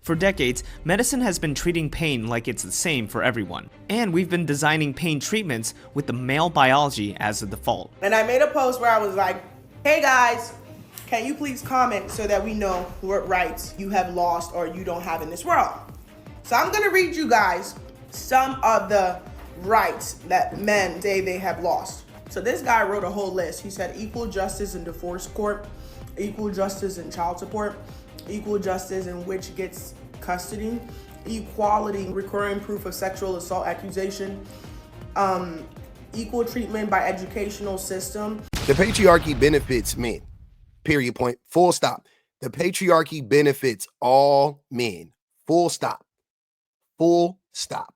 For decades, medicine has been treating pain like it's the same for everyone. And we've been designing pain treatments with the male biology as the default. And I made a post where I was like, hey guys, can you please comment so that we know what rights you have lost or you don't have in this world? So I'm gonna read you guys some of the rights that men say they have lost. So this guy wrote a whole list. He said equal justice in divorce court, equal justice in child support, equal justice in which gets custody, equality, recurring proof of sexual assault accusation, equal treatment by educational system. The patriarchy benefits men, period, point, full stop. The patriarchy benefits all men, full stop, full stop.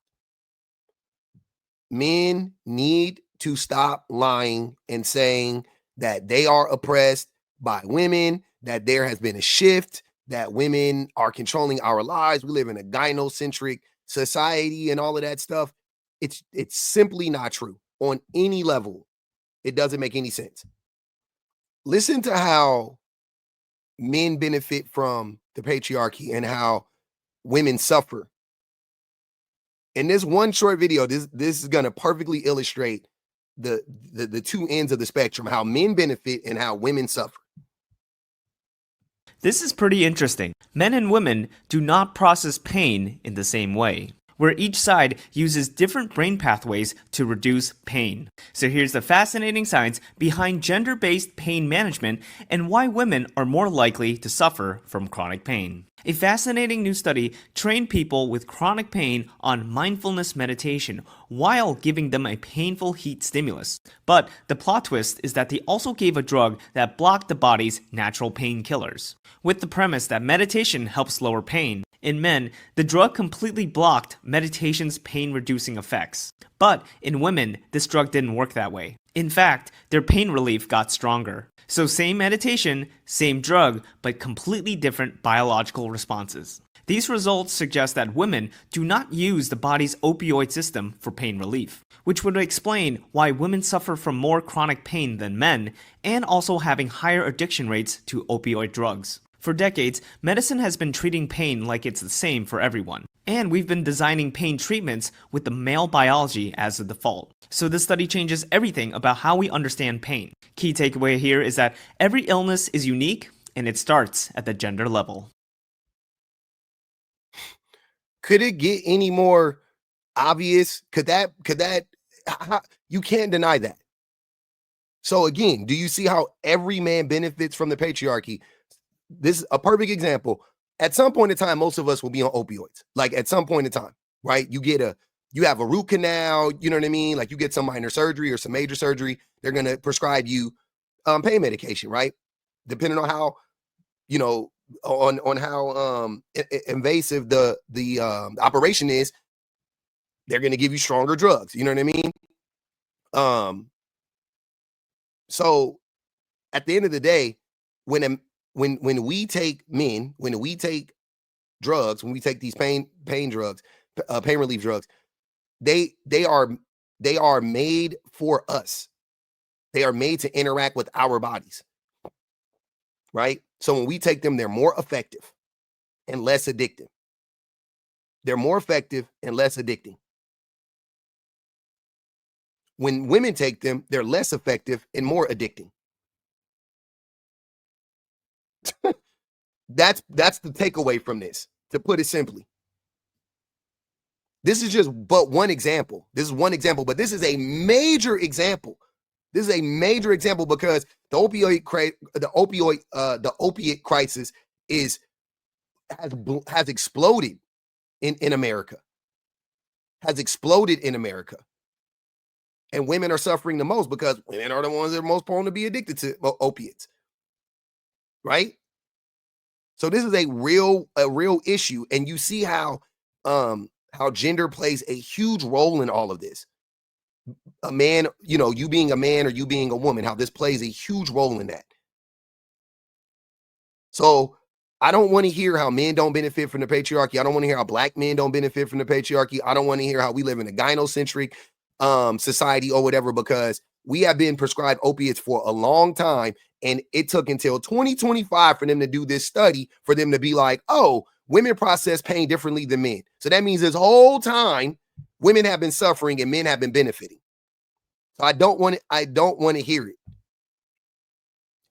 Men need to stop lying and saying that they are oppressed by women, that there has been a shift, that women are controlling our lives. We live in a gynocentric society and all of that stuff. It's simply not true on any level. It doesn't make any sense. Listen to how men benefit from the patriarchy and how women suffer. In this one short video, this is going to perfectly illustrate the two ends of the spectrum, how men benefit and how women suffer. This is pretty interesting. Men and women do not process pain in the same way, where each side uses different brain pathways to reduce pain. So here's the fascinating science behind gender-based pain management and why women are more likely to suffer from chronic pain. A fascinating new study trained people with chronic pain on mindfulness meditation while giving them a painful heat stimulus. But the plot twist is that they also gave a drug that blocked the body's natural painkillers, with the premise that meditation helps lower pain. In men, the drug completely blocked meditation's pain-reducing effects. But in women, this drug didn't work that way. In fact, their pain relief got stronger. So same meditation, same drug, but completely different biological responses. These results suggest that women do not use the body's opioid system for pain relief, which would explain why women suffer from more chronic pain than men and also having higher addiction rates to opioid drugs. For decades, medicine has been treating pain like it's the same for everyone. And we've been designing pain treatments with the male biology as the default. So this study changes everything about how we understand pain. Key takeaway here is that every illness is unique and it starts at the gender level. Could it get any more obvious? You can't deny that. So again, do you see how every man benefits from the patriarchy? This is a perfect example. At some point in time, most of us will be on opioids. Like at some point in time, right? You have a root canal, you know what I mean? Like you get some minor surgery or some major surgery, they're going to prescribe you pain medication, right? Depending on how, on how invasive the operation is, they're going to give you stronger drugs. You know what I mean? So at the end of the day, when we take drugs, when we take these pain drugs, pain relief drugs, they are made for us. They are made to interact with our bodies, right? So when we take them, they're more effective and less addictive. They're more effective and less addicting. When women take them, they're less effective and more addicting. That's the takeaway from this, to put it simply. This is just but one example. This is one example, but this is a major example. This is a major example because the opiate crisis has exploded in America. Has exploded in America. And women are suffering the most because women are the ones that are most prone to be addicted to opiates. Right? So this is a real issue, and you see how gender plays a huge role in all of this. A man, you being a man or you being a woman, how this plays a huge role in that. So I don't want to hear how men don't benefit from the patriarchy. I don't want to hear how black men don't benefit from the patriarchy. I don't want to hear how we live in a gynocentric society or whatever, because we have been prescribed opiates for a long time. And it took until 2025 for them to do this study, for them to be like, oh, women process pain differently than men. So that means this whole time women have been suffering and men have been benefiting. So I don't want to hear it.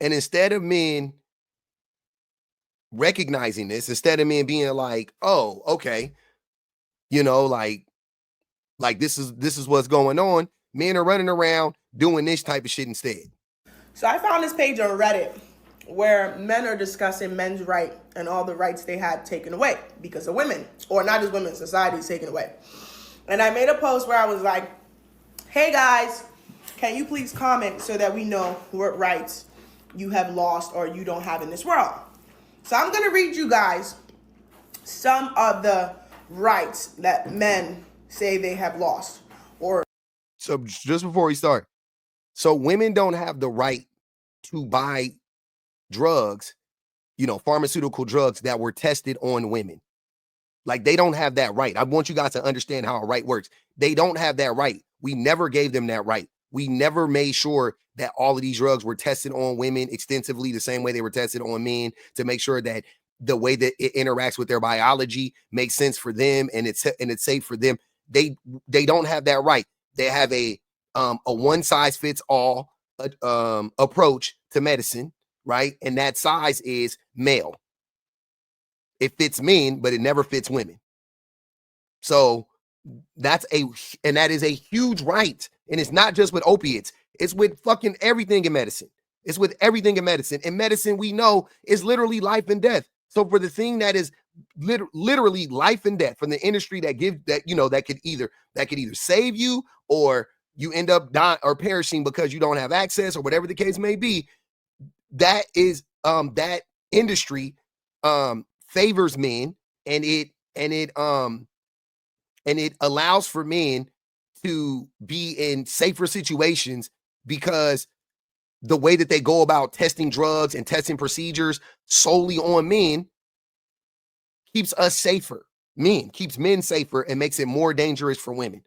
And instead of men recognizing this, instead of men being like, oh, okay, like this is what's going on, men are running around doing this type of shit instead. So I found this page on Reddit where men are discussing men's right and all the rights they had taken away because of women, or not just women, society is taken away. And I made a post where I was like, hey guys, can you please comment so that we know what rights you have lost or you don't have in this world? So I'm going to read you guys some of the rights that men say they have lost. So just before we start, so women don't have the right to buy drugs, pharmaceutical drugs that were tested on women. Like, they don't have that right. I want you guys to understand how a right works. They don't have that right. We never gave them that right. We never made sure that all of these drugs were tested on women extensively the same way they were tested on men, to make sure that the way that it interacts with their biology makes sense for them and it's safe for them. They don't have that right. They have a one size fits all approach to medicine, right? And that size is male. It fits men, but it never fits women. So that is a huge right. And it's not just with opiates. It's with fucking everything in medicine. It's with everything in medicine. And medicine, we know, is literally life and death. So for the thing that is literally life and death, from the industry that could either save you, or you end up dying or perishing because you don't have access, or whatever the case may be, that is that industry favors men, and it allows for men to be in safer situations, because the way that they go about testing drugs and testing procedures solely on men keeps us safer. Keeps men safer and makes it more dangerous for women.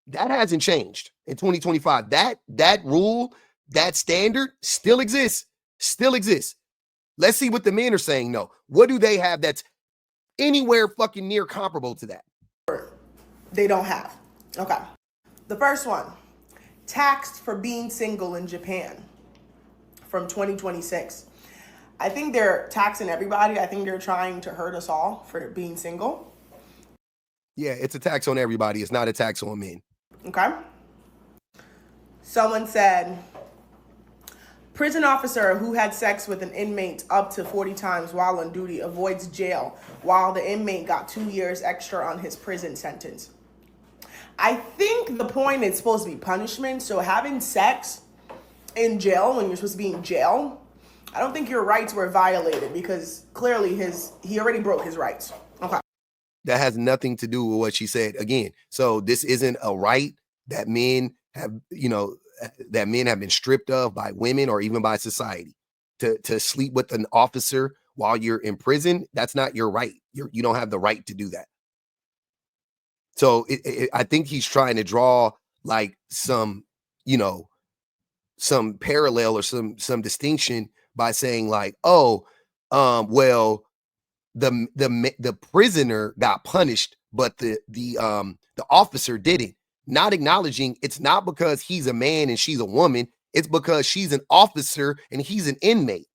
That hasn't changed in 2025. That rule, that standard still exists. Let's see what the men are saying. No, what do they have that's anywhere fucking near comparable to that? They don't have. Okay. The first one, taxed for being single in Japan from 2026. I think they're taxing everybody. I think they're trying to hurt us all for being single. Yeah, it's a tax on everybody. It's not a tax on men. Okay. Someone said, prison officer who had sex with an inmate up to 40 times while on duty avoids jail, while the inmate got 2 years extra on his prison sentence. I think the point is supposed to be punishment. So having sex in jail when you're supposed to be in jail, I don't think your rights were violated, because clearly he already broke his rights. Okay. That has nothing to do with what she said again. So this isn't a right that men have, been stripped of by women or even by society. To sleep with an officer while you're in prison, that's not your right. You don't have the right to do that. So I think he's trying to draw like some parallel or some distinction by saying like, well, the prisoner got punished, but the officer didn't. Not acknowledging it's not because he's a man and she's a woman. It's because she's an officer and he's an inmate.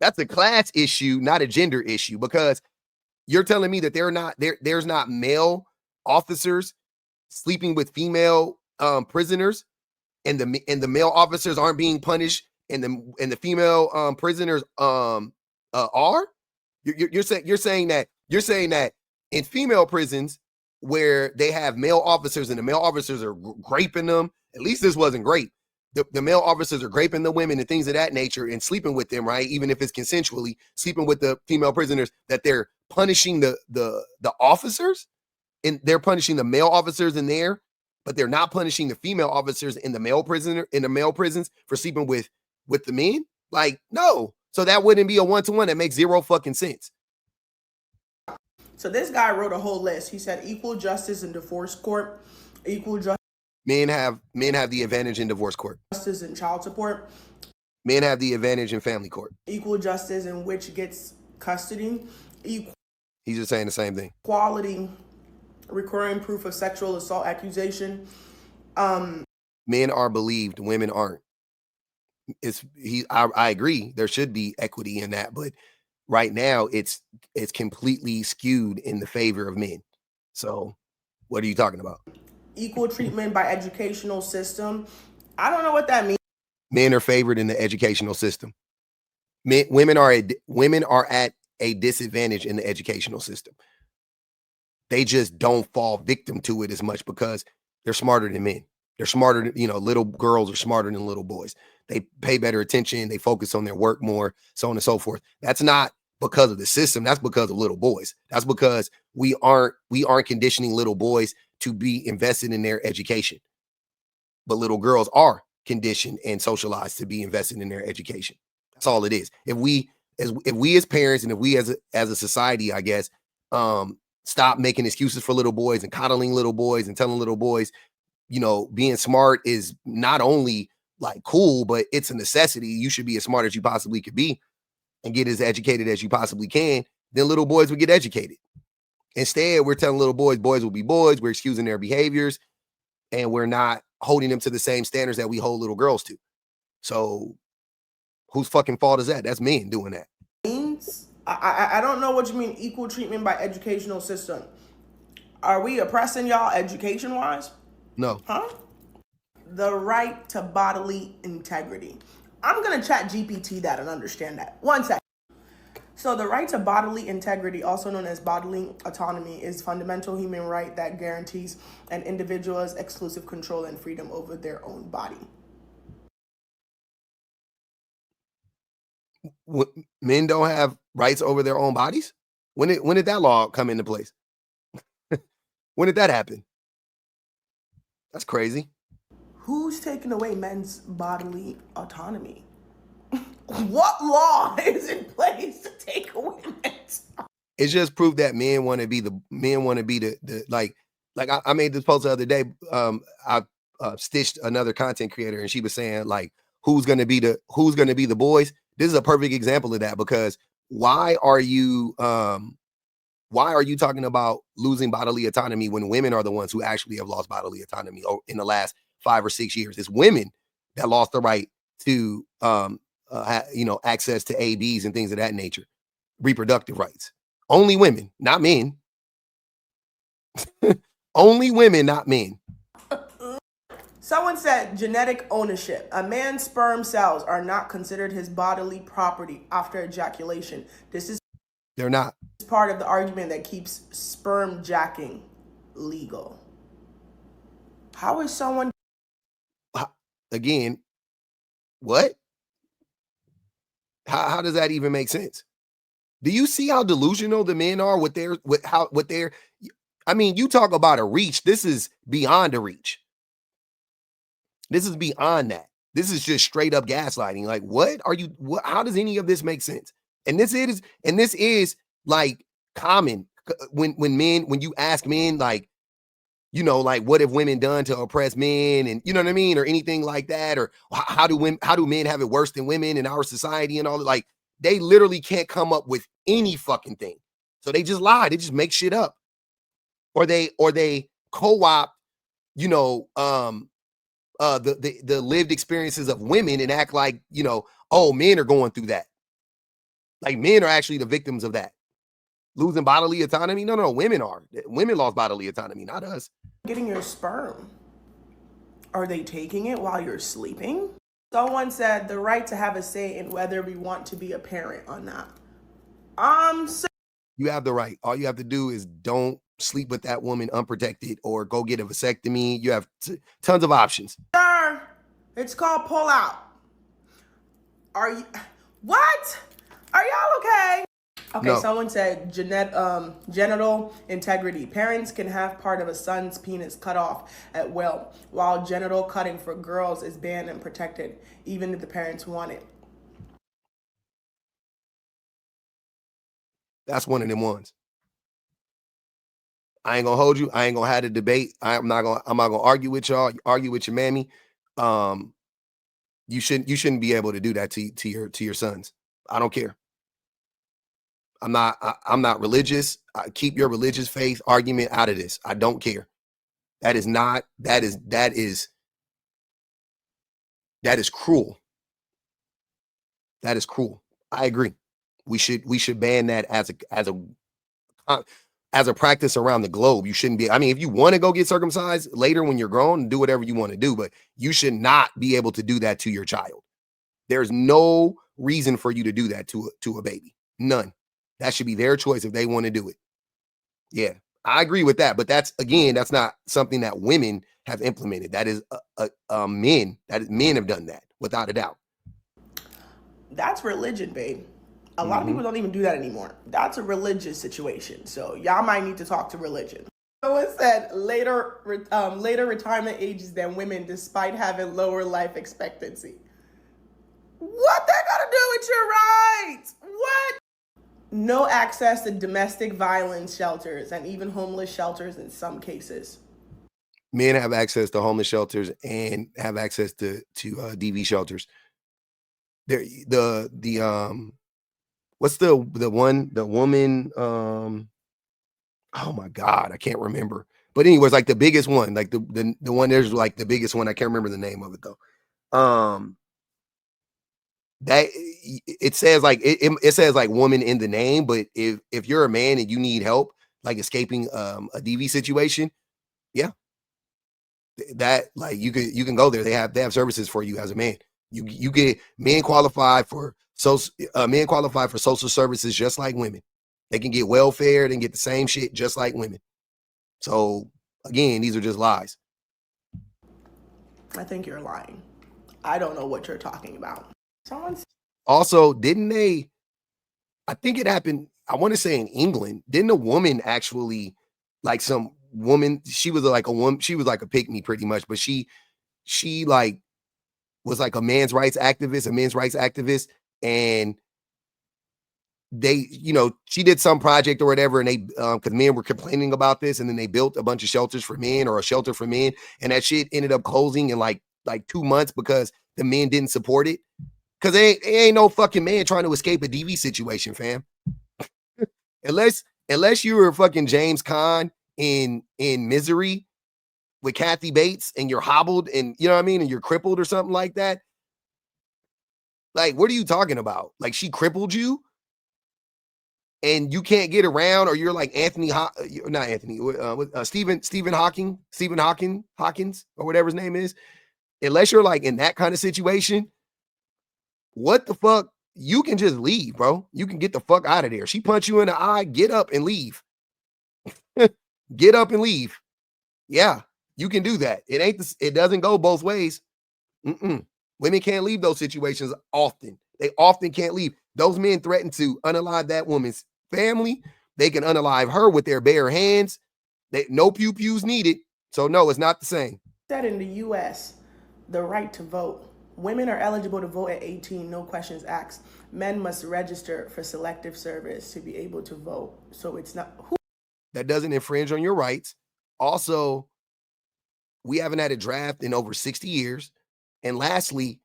That's a class issue, not a gender issue, because you're telling me that there's not male officers sleeping with female prisoners, and the male officers aren't being punished, and the female prisoners are. You're saying that in female prisons where they have male officers and the male officers are graping them. At least this wasn't great. The male officers are graping the women and things of that nature and sleeping with them, right? Even if it's consensually sleeping with the female prisoners, that they're punishing the officers, and they're punishing the male officers in there, but they're not punishing the female officers in the male prisons for sleeping with the men. Like, no. So that wouldn't be a one-to-one. That makes zero fucking sense. So this guy wrote a whole list. He said equal justice in divorce court, equal justice. Men have the advantage in divorce court. Justice in child support. Men have the advantage in family court. Equal justice in which gets custody, He's just saying the same thing. equality, recurring proof of sexual assault accusation. Men are believed, women aren't. I agree there should be equity in that, but right now it's completely skewed in the favor of men. So what are you talking about? Equal treatment by educational system. I don't know what that means. Men are favored in the educational system. Women are at a disadvantage in the educational system. They just don't fall victim to it as much because they're smarter than men. They're smarter, little girls are smarter than little boys. They pay better attention. They focus on their work more, so on and so forth. That's not because of the system. That's because of little boys. That's because we aren't conditioning little boys to be invested in their education. But little girls are conditioned and socialized to be invested in their education. That's all it is. If we as parents and if we as a society, I guess, stop making excuses for little boys and coddling little boys and telling little boys, being smart is not only like cool, but it's a necessity. You should be as smart as you possibly could be and get as educated as you possibly can. Then little boys would get educated. Instead, we're telling little boys will be boys. We're excusing their behaviors and we're not holding them to the same standards that we hold little girls to. So whose fucking fault is that? That's men doing that. I don't know what you mean equal treatment by educational system. Are we oppressing y'all education-wise? No. Huh? The right to bodily integrity. I'm going to chat GPT that and understand that. One second. So the right to bodily integrity, also known as bodily autonomy, is fundamental human right that guarantees an individual's exclusive control and freedom over their own body. Men don't have rights over their own bodies? When did that law come into place? When did that happen? That's crazy. Who's taking away men's bodily autonomy? What law is in place to take away men's? It's just proof that men want to be the like I made this post the other day. I stitched another content creator and she was saying like who's gonna be the boys. This is a perfect example of that because why are you talking about losing bodily autonomy when women are the ones who actually have lost bodily autonomy in the last 5 or 6 years? It's women that lost the right to access to ABs and things of that nature, reproductive rights. Only women, not men. Only women, not men. Someone said genetic ownership. A man's sperm cells are not considered his bodily property after ejaculation. They're not. Part of the argument that keeps sperm jacking legal. How is someone... Again, what? How does that even make sense? Do you see how delusional the men are with their I mean, you talk about a reach. This is beyond a reach. This is beyond that. This is just straight up gaslighting. Like, how does any of this make sense? And this is like common when you ask men, like, like what have women done to oppress men, and you know what I mean, or anything like that, or how do men have it worse than women in our society and all that? Like, they literally can't come up with any fucking thing, so they just lie. They just make shit up, or they co-opt, the lived experiences of women and act like, oh, men are going through that. Like men are actually the victims of that. Losing bodily autonomy? No, women are. Women lost bodily autonomy, not us. Getting your sperm. Are they taking it while you're sleeping? Someone said the right to have a say in whether we want to be a parent or not. You have the right. All you have to do is don't sleep with that woman unprotected or go get a vasectomy. You have tons of options. Sir, it's called pull out. What? Are y'all okay? Okay, no. Someone said genital integrity. Parents can have part of a son's penis cut off at will, while genital cutting for girls is banned and protected, even if the parents want it. That's one of them ones. I ain't gonna hold you. I ain't gonna have the debate. I'm not gonna argue with y'all. Argue with your mammy. You shouldn't be able to do that to your sons. I don't care. I'm not religious. Keep your religious faith argument out of this. I don't care. That is cruel. That is cruel. I agree. We should ban that as a practice around the globe. You shouldn't be. I mean, if you want to go get circumcised later when you're grown, do whatever you want to do, but you should not be able to do that to your child. There's no reason for you to do that to a baby. None. That should be their choice if they want to do it. Yeah, I agree with that. But that's not something that women have implemented. That is men. Men have done that without a doubt. That's religion, babe. A lot of people don't even do that anymore. That's a religious situation. So y'all might need to talk to religion. Someone said later retirement ages than women despite having lower life expectancy. What that got to do with your rights? What? No access to domestic violence shelters and even homeless shelters in some cases. Men have access to homeless shelters and have access to DV shelters. There, what's the woman? Oh my God, I can't remember. But anyways, like the biggest one, like the one there's like the biggest one. I can't remember the name of it though. That it says like it says like woman in the name, but if you're a man and you need help, like escaping a DV situation, yeah, that like you can go there. They have services for you as a man. You get men qualify for social services just like women. They can get welfare, they can get the same shit just like women. So again, these are just lies. I think you're lying. I don't know what you're talking about. Also, didn't they? I think it happened. I want to say in England. Didn't a woman actually, like some woman? She was like a woman. She was like a pick-me pretty much, but she like was like a men's rights activist, and they, she did some project or whatever, and they, because men were complaining about this, and then they built a bunch of shelters for men or a shelter for men, and that shit ended up closing in like 2 months because the men didn't support it. Because ain't no fucking man trying to escape a DV situation, fam. unless you were fucking James Caan in Misery with Kathy Bates and you're hobbled and you know what I mean, and you're crippled or something like that. Like, what are you talking about? Like, she crippled you and you can't get around, or you're like Stephen Hawkins, or whatever his name is. Unless you're like in that kind of situation, what the fuck? You can just leave, bro. You can get the fuck out of there. She punched you in the eye, get up and leave. Get up and leave. Yeah, you can do that. It doesn't go both ways. Women can't leave those situations often. They often can't leave. Those men threaten to unalive that woman's family. They can unalive her with their bare hands. No pew-pews needed. So no, it's not the same. That in the U.S., the right to vote. Women are eligible to vote at 18, no questions asked. Men must register for selective service to be able to vote. So it's not... That doesn't infringe on your rights. Also, we haven't had a draft in over 60 years. And lastly,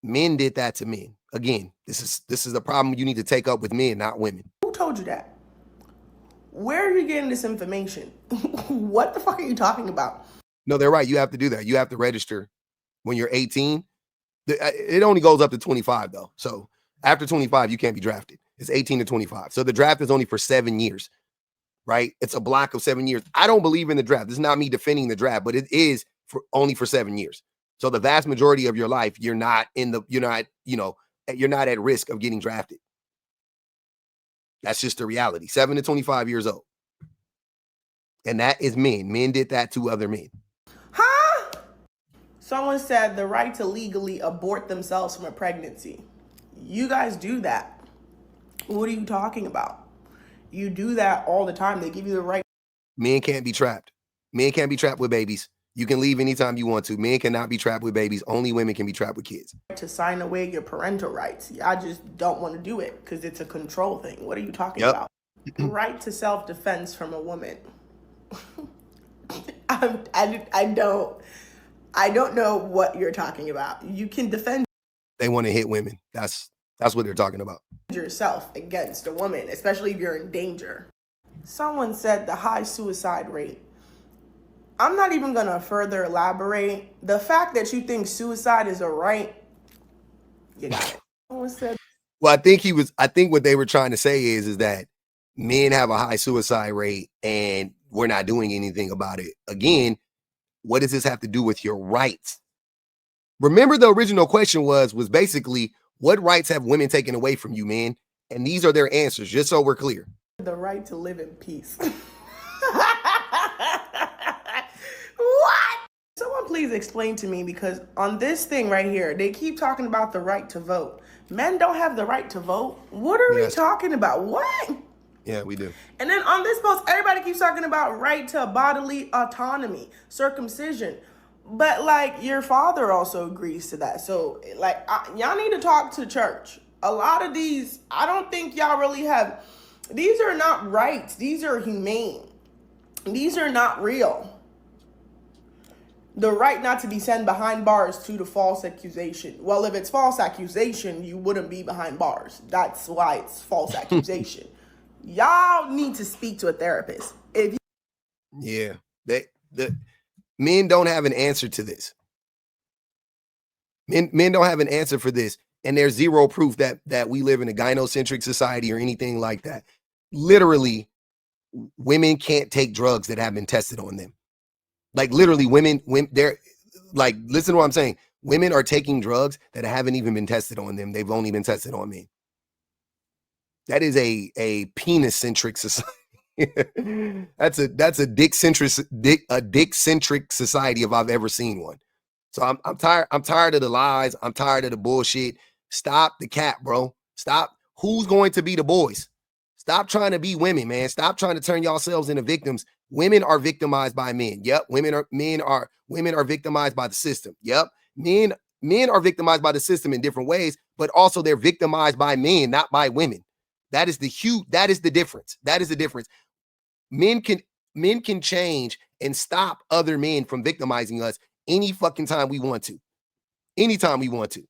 men did that to men. Again, this is a problem you need to take up with men, not women. Who told you that? Where are you getting this information? What the fuck are you talking about? No, they're right. You have to do that. You have to register when you're 18. It only goes up to 25 though. So after 25, you can't be drafted. It's 18 to 25. So the draft is only for 7 years, right? It's a block of 7 years. I don't believe in the draft. This is not me defending the draft, but it is only for 7 years. So the vast majority of your life, you're not at risk of getting drafted. That's just the reality. 7 to 25 years old. And that is men. Men did that to other men. Huh? Someone said the right to legally abort themselves from a pregnancy. You guys do that. What are you talking about? You do that all the time. They give you the right. Men can't be trapped. Men can't be trapped with babies. You can leave anytime you want to. Men cannot be trapped with babies. Only women can be trapped with kids. To sign away your parental rights. I just don't want to do it because it's a control thing. What are you talking about? Right to self-defense from a woman. I don't know what you're talking about. You can defend. They want to hit women. That's That's what they're talking about. Yourself against a woman, especially if you're in danger. Someone said the high suicide rate. I'm not even gonna further elaborate. The fact that you think suicide is a right, you got it. Someone said, well, I think what they were trying to say is that men have a high suicide rate and we're not doing anything about it. Again, what does this have to do with your rights? Remember, the original question was basically, what rights have women taken away from you, men? And these are their answers, just so we're clear. The right to live in peace. What? Someone please explain to me, because on this thing right here, they keep talking about the right to vote. Men don't have the right to vote. What are we talking about? What? Yeah, we do. And then on this post, everybody keeps talking about right to bodily autonomy, circumcision. But like, your father also agrees to that. So like, y'all need to talk to church. A lot of these, I don't think y'all really have, these are not rights. These are humane. These are not real. The right not to be sent behind bars due to false accusation. Well, if it's false accusation, you wouldn't be behind bars. That's why it's false accusation. Y'all need to speak to a therapist. Yeah, the men don't have an answer to this. Men don't have an answer for this, and there's zero proof that we live in a gynocentric society or anything like that. Literally, women can't take drugs that have been tested on them. Like literally, women, they're like, listen to what I'm saying. Women are taking drugs that haven't even been tested on them. They've only been tested on men. That is a penis-centric society. that's a dick-centric society if I've ever seen one. So I'm tired of the lies. I'm tired of the bullshit. Stop the cap, bro. Stop. Who's going to be the boys? Stop trying to be women, man. Stop trying to turn yourselves into victims. Women are victimized by men. Yep. Women are victimized by the system. Yep. Men are victimized by the system in different ways, but also they're victimized by men, not by women. That is the difference. That is the difference. Men can change and stop other men from victimizing us any fucking time we want to. Anytime we want to.